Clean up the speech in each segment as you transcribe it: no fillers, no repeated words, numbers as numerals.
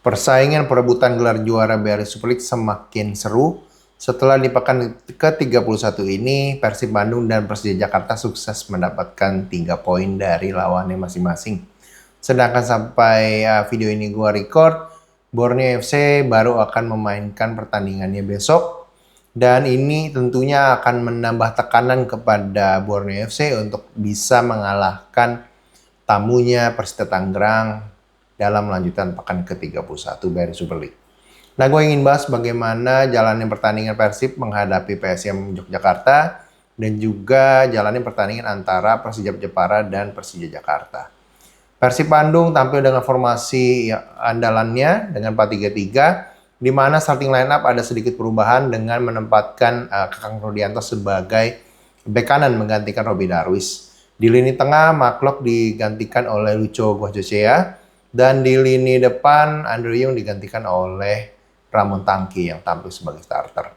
Persaingan perebutan gelar juara BRI Super League semakin seru. Setelah di pekan ke-31 ini, Persib Bandung dan Persija Jakarta sukses mendapatkan 3 poin dari lawannya masing-masing. Sedangkan sampai video ini gua record, Borneo FC baru akan memainkan pertandingannya besok. Dan ini tentunya akan menambah tekanan kepada Borneo FC untuk bisa mengalahkan tamunya Persita Tangerang dalam lanjutan pekan ke-31 BRI Super League. Nah, gue ingin bahas bagaimana jalannya pertandingan Persib menghadapi PSM Yogyakarta dan juga jalannya pertandingan antara Persija Jepara dan Persija Jakarta. Persib Bandung tampil dengan formasi andalannya dengan 4-3-3, di mana starting lineup ada sedikit perubahan dengan menempatkan Kakang Rudianto sebagai bek kanan menggantikan Robby Darwis. Di lini tengah, Maklok digantikan oleh Lucho Guajocea, dan di lini depan, Andrew Yung digantikan oleh Ramon Tangki yang tampil sebagai starter.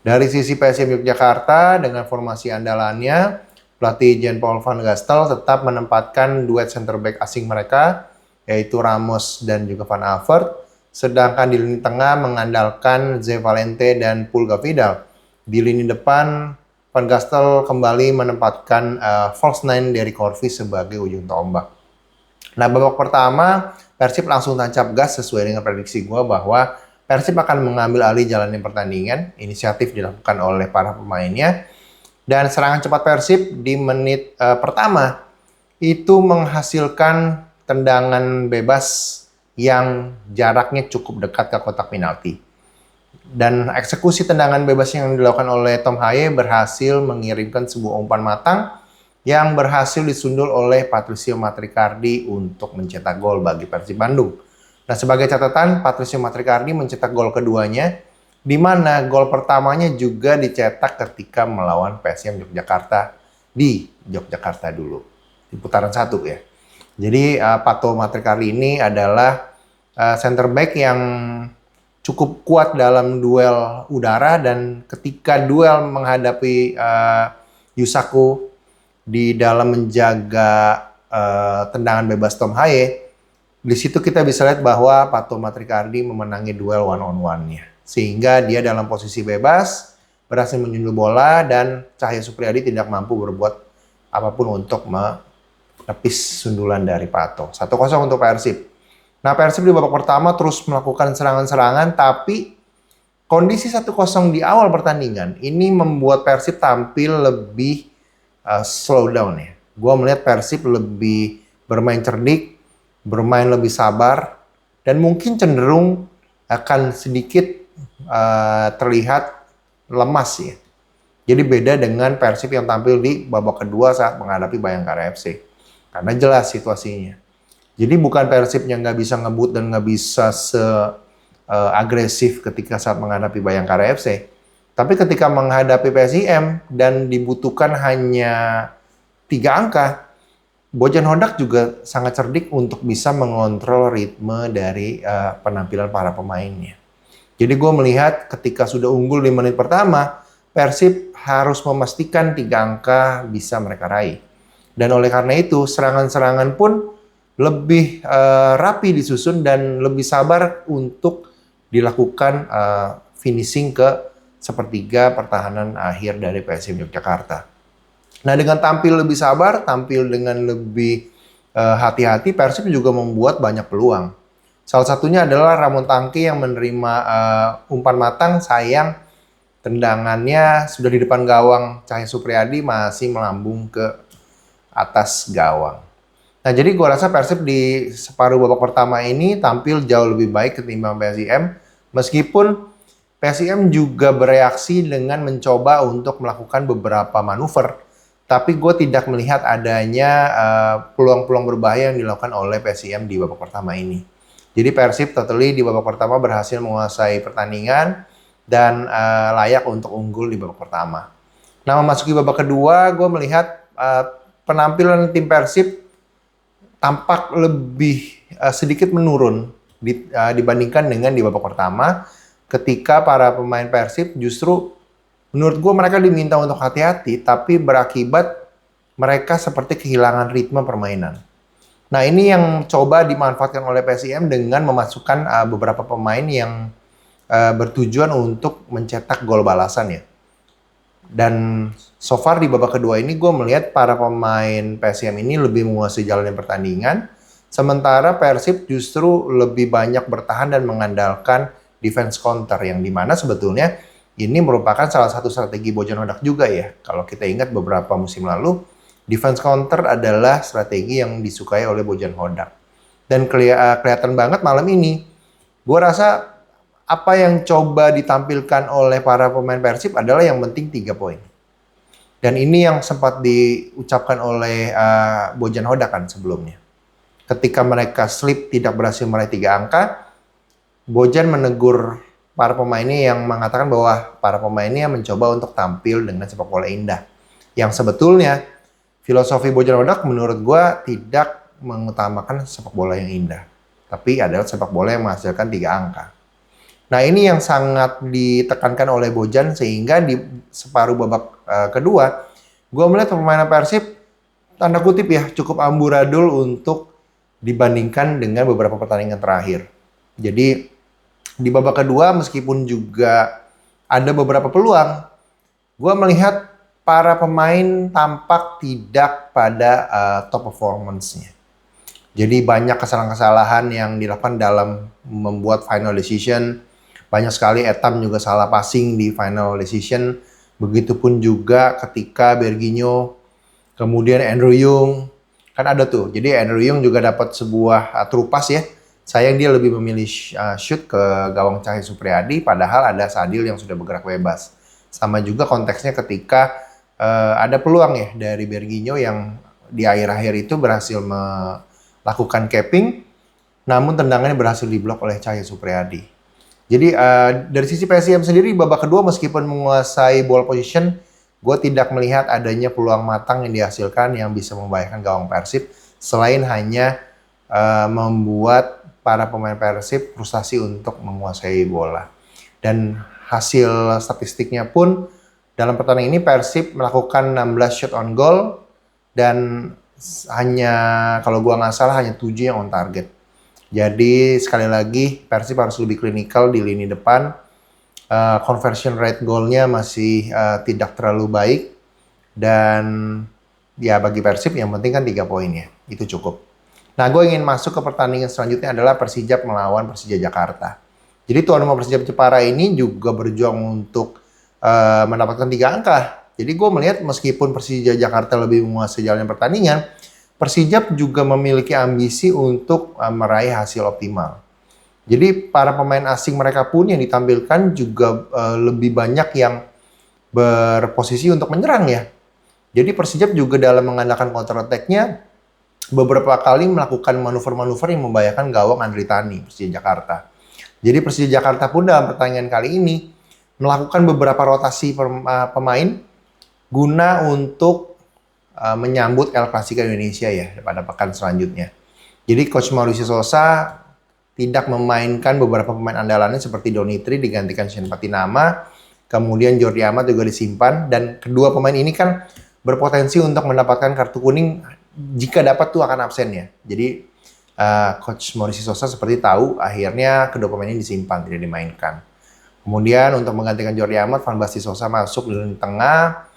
Dari sisi PSM Yogyakarta, dengan formasi andalannya, pelatih Jean Paul van Gastel tetap menempatkan duet center back asing mereka, yaitu Ramos dan juga Van Aert. Sedangkan di lini tengah mengandalkan Ze Valente dan Pulga Vidal. Di lini depan, Van Gastel kembali menempatkan false nine dari Corvi sebagai ujung tombak. Nah, babak pertama, Persib langsung tancap gas sesuai dengan prediksi gue bahwa Persib akan mengambil alih jalannya pertandingan. Inisiatif dilakukan oleh para pemainnya. Dan serangan cepat Persib di menit pertama itu menghasilkan tendangan bebas yang jaraknya cukup dekat ke kotak penalti. Dan eksekusi tendangan bebas yang dilakukan oleh Tom Haye berhasil mengirimkan sebuah umpan matang yang berhasil disundul oleh Patricio Matricardi untuk mencetak gol bagi Persib Bandung. Nah, sebagai catatan, Patricio Matricardi mencetak gol keduanya, di mana gol pertamanya juga dicetak ketika melawan PSM Yogyakarta di Yogyakarta dulu, di putaran 1 ya. Jadi, Pato Matricardi ini adalah center back yang cukup kuat dalam duel udara, dan ketika duel menghadapi Yusaku di dalam menjaga tendangan bebas Tom Haye, di situ kita bisa lihat bahwa Pato Matricardi memenangi duel one-on-one-nya. Sehingga dia dalam posisi bebas, berhasil menyundul bola, dan Cahya Supriyadi tidak mampu berbuat apapun untuk menepis sundulan dari Pato. 1-0 untuk Persib. Nah, Persib di babak pertama terus melakukan serangan-serangan, tapi kondisi 1-0 di awal pertandingan ini membuat Persib tampil lebih slow down ya. Gue melihat Persib lebih bermain cerdik, bermain lebih sabar, dan mungkin cenderung akan sedikit terlihat lemas ya. Jadi beda dengan Persib yang tampil di babak kedua saat menghadapi Bayangkara FC. Karena jelas situasinya. Jadi bukan Persib yang nggak bisa ngebut dan nggak bisa agresif ketika saat menghadapi Bayangkara FC. Tapi ketika menghadapi PSIM dan dibutuhkan hanya 3 angka, Bojan Hodak juga sangat cerdik untuk bisa mengontrol ritme dari penampilan para pemainnya. Jadi gue melihat ketika sudah unggul di menit pertama, Persib harus memastikan 3 angka bisa mereka raih. Dan oleh karena itu, serangan-serangan pun lebih rapi disusun dan lebih sabar untuk dilakukan finishing ke sepertiga pertahanan akhir dari PSM Yogyakarta. Nah, dengan tampil lebih sabar, tampil dengan lebih hati-hati, Persib juga membuat banyak peluang. Salah satunya adalah Ramon Tangki yang menerima umpan matang, sayang tendangannya sudah di depan gawang Cahya Supriyadi, masih melambung ke atas gawang. Nah, jadi gue rasa Persib di separuh babak pertama ini tampil jauh lebih baik ketimbang PSIM, meskipun PSIM juga bereaksi dengan mencoba untuk melakukan beberapa manuver. Tapi gue tidak melihat adanya peluang-peluang berbahaya yang dilakukan oleh PSIM di babak pertama ini. Jadi Persib totally di babak pertama berhasil menguasai pertandingan dan layak untuk unggul di babak pertama. Nah, memasuki babak kedua, gue melihat penampilan tim Persib tampak lebih sedikit menurun dibandingkan dengan di babak pertama, ketika para pemain Persib justru menurut gue mereka diminta untuk hati-hati, tapi berakibat mereka seperti kehilangan ritme permainan. Nah, ini yang coba dimanfaatkan oleh PSIM dengan memasukkan beberapa pemain yang bertujuan untuk mencetak gol balasan ya. Dan so far di babak kedua ini gue melihat para pemain PSM ini lebih menguasai jalannya pertandingan, sementara Persib justru lebih banyak bertahan dan mengandalkan defense counter, yang dimana sebetulnya ini merupakan salah satu strategi Bojan Hodak juga ya. Kalau kita ingat beberapa musim lalu, defense counter adalah strategi yang disukai oleh Bojan Hodak. Dan kelihatan banget malam ini, gue rasa apa yang coba ditampilkan oleh para pemain Persib adalah yang penting 3 poin. Dan ini yang sempat diucapkan oleh Bojan Hodak kan sebelumnya. Ketika mereka slip tidak berhasil meraih 3 angka, Bojan menegur para pemainnya yang mengatakan bahwa para pemainnya mencoba untuk tampil dengan sepak bola indah. Yang sebetulnya filosofi Bojan Hodak menurut gue tidak mengutamakan sepak bola yang indah, tapi adalah sepak bola yang menghasilkan 3 angka. Nah, ini yang sangat ditekankan oleh Bojan, sehingga di separuh babak kedua, gue melihat pemain Persib, tanda kutip ya, cukup amburadul untuk dibandingkan dengan beberapa pertandingan terakhir. Jadi, di babak kedua, meskipun juga ada beberapa peluang, gue melihat para pemain tampak tidak pada top performance-nya. Jadi, banyak kesalahan-kesalahan yang dilakukan dalam membuat final decision. Banyak sekali Etam juga salah passing di final decision. Begitupun juga ketika Berginho, kemudian Andrew Yung. Kan ada tuh. Jadi Andrew Yung juga dapat sebuah true pass ya. Sayang dia lebih memilih shoot ke gawang Cahya Supriyadi, padahal ada Sadil yang sudah bergerak bebas. Sama juga konteksnya ketika ada peluang ya dari Berginho yang di akhir-akhir itu berhasil melakukan capping, namun tendangannya berhasil diblok oleh Cahya Supriyadi. Jadi dari sisi PSIM sendiri babak kedua meskipun menguasai ball position, gue tidak melihat adanya peluang matang yang dihasilkan yang bisa membahayakan gawang Persib, selain hanya membuat para pemain Persib frustasi untuk menguasai bola. Dan hasil statistiknya pun dalam pertandingan ini Persib melakukan 16 shot on goal dan hanya, kalau gue nggak salah, hanya 7 yang on target. Jadi sekali lagi Persib harus lebih klinikal di lini depan. Conversion rate goalnya masih tidak terlalu baik. Dan ya bagi Persib yang penting kan 3 poin ya. Itu cukup. Nah, gue ingin masuk ke pertandingan selanjutnya adalah Persijap melawan Persija Jakarta. Jadi tuan rumah Persijap Jepara ini juga berjuang untuk mendapatkan 3 angka. Jadi gue melihat meskipun Persija Jakarta lebih menguasai jalannya pertandingan, Persijap juga memiliki ambisi untuk meraih hasil optimal. Jadi para pemain asing mereka pun yang ditampilkan juga lebih banyak yang berposisi untuk menyerang ya. Jadi Persijap juga dalam mengandalkan counter attack-nya beberapa kali melakukan manuver-manuver yang membahayakan gawang Andri Tani Persija Jakarta. Jadi Persija Jakarta pun dalam pertandingan kali ini melakukan beberapa rotasi pemain guna untuk menyambut El Clasico Indonesia ya pada pekan selanjutnya. Jadi Coach Mauricio Sosa tidak memainkan beberapa pemain andalannya seperti Donitri digantikan Shane Patinama, kemudian Jordi Amat juga disimpan, dan kedua pemain ini kan berpotensi untuk mendapatkan kartu kuning jika dapat tuh akan absen ya. Jadi Coach Mauricio Sosa seperti tahu akhirnya kedua pemain ini disimpan, tidak dimainkan. Kemudian untuk menggantikan Jordi Amat, Van Basten Sosa masuk di lini tengah.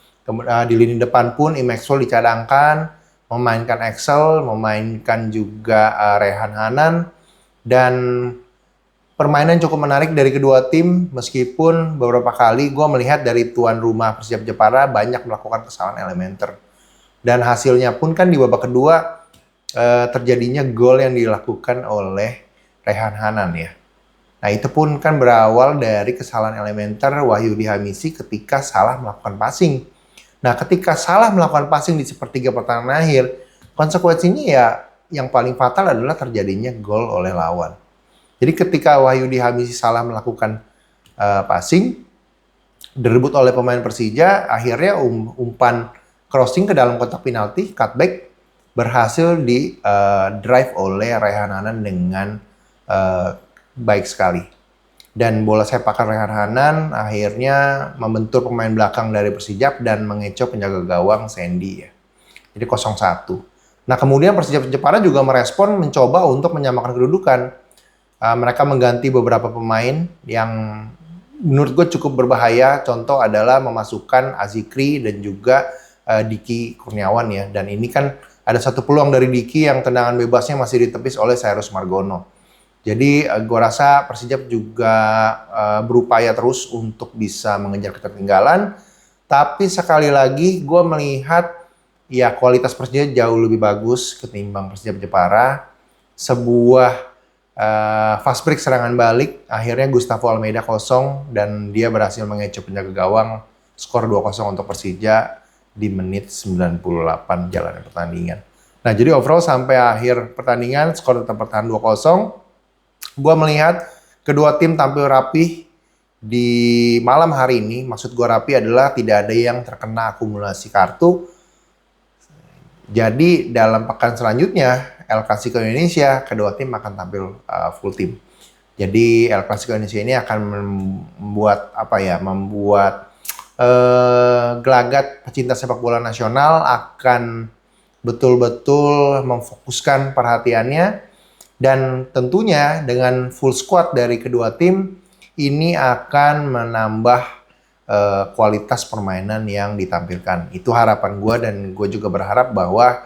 Di lini depan pun Maxwell dicadangkan, memainkan Axel, memainkan juga Rehan Hanan, dan permainan cukup menarik dari kedua tim meskipun beberapa kali gue melihat dari tuan rumah Persijap Jepara banyak melakukan kesalahan elementer. Dan hasilnya pun kan di babak kedua terjadinya gol yang dilakukan oleh Rehan Hanan ya. Nah itu pun kan berawal dari kesalahan elementer Wahyudi Hamisi ketika salah melakukan passing. Nah, ketika salah melakukan passing di sepertiga pertandingan akhir, konsekuensinya ya yang paling fatal adalah terjadinya gol oleh lawan. Jadi ketika Wahyudi Hamisi salah melakukan passing, direbut oleh pemain Persija, akhirnya umpan crossing ke dalam kotak penalti, cutback, berhasil di drive oleh Rehan Hanan dengan baik sekali. Dan bola sepakan Rehan Hanan akhirnya membentur pemain belakang dari Persijap dan mengecoh penjaga gawang Sandy ya. Jadi 0-1. Nah, kemudian Persija Jepara juga merespon mencoba untuk menyamakan kedudukan. Mereka mengganti beberapa pemain yang menurut gue cukup berbahaya. Contoh adalah memasukkan Azikri dan juga Diki Kurniawan ya. Dan ini kan ada satu peluang dari Diki yang tendangan bebasnya masih ditepis oleh Cyrus Margono. Jadi gue rasa Persija juga berupaya terus untuk bisa mengejar ketertinggalan. Tapi sekali lagi gue melihat ya kualitas Persija jauh lebih bagus ketimbang Persija Jepara. Sebuah fast break serangan balik, akhirnya Gustavo Almeida kosong dan dia berhasil mengecoh penjaga gawang, skor 2-0 untuk Persija di menit 98 jalannya pertandingan. Nah, jadi overall sampai akhir pertandingan skor tetap bertahan 2-0. Gua melihat kedua tim tampil rapih di malam hari ini. Maksud gua rapi adalah tidak ada yang terkena akumulasi kartu. Jadi dalam pekan selanjutnya El Clasico Indonesia, kedua tim akan tampil full tim. Jadi El Clasico Indonesia ini akan membuat gelagat pecinta sepak bola nasional akan betul-betul memfokuskan perhatiannya, dan tentunya dengan full squad dari kedua tim ini akan menambah kualitas permainan yang ditampilkan. Itu harapan gue, dan gue juga berharap bahwa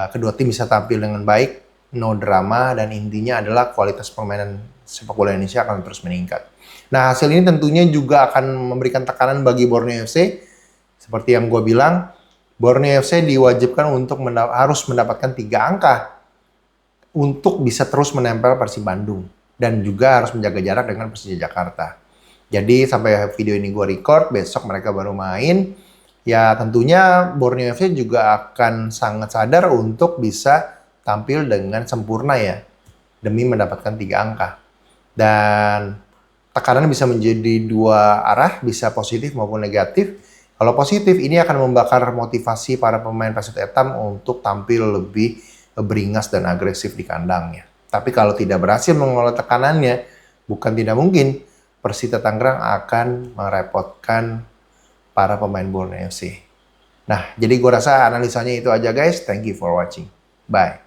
kedua tim bisa tampil dengan baik, no drama, dan intinya adalah kualitas permainan sepak bola Indonesia akan terus meningkat. Nah, hasil ini tentunya juga akan memberikan tekanan bagi Borneo FC. Seperti yang gue bilang, Borneo FC diwajibkan untuk harus mendapatkan 3 angka untuk bisa terus menempel Persib Bandung, dan juga harus menjaga jarak dengan Persija Jakarta. Jadi sampai video ini gue record, besok mereka baru main. Ya tentunya Borneo FC juga akan sangat sadar untuk bisa tampil dengan sempurna ya, demi mendapatkan 3 angka. Dan tekanan bisa menjadi 2 arah, bisa positif maupun negatif. Kalau positif, ini akan membakar motivasi para pemain Persib Etam untuk tampil lebih beringas dan agresif di kandangnya. Tapi kalau tidak berhasil mengelola tekanannya, bukan tidak mungkin Persita Tangerang akan merepotkan para pemain Borneo FC. Nah, jadi gue rasa analisanya itu aja guys. Thank you for watching. Bye.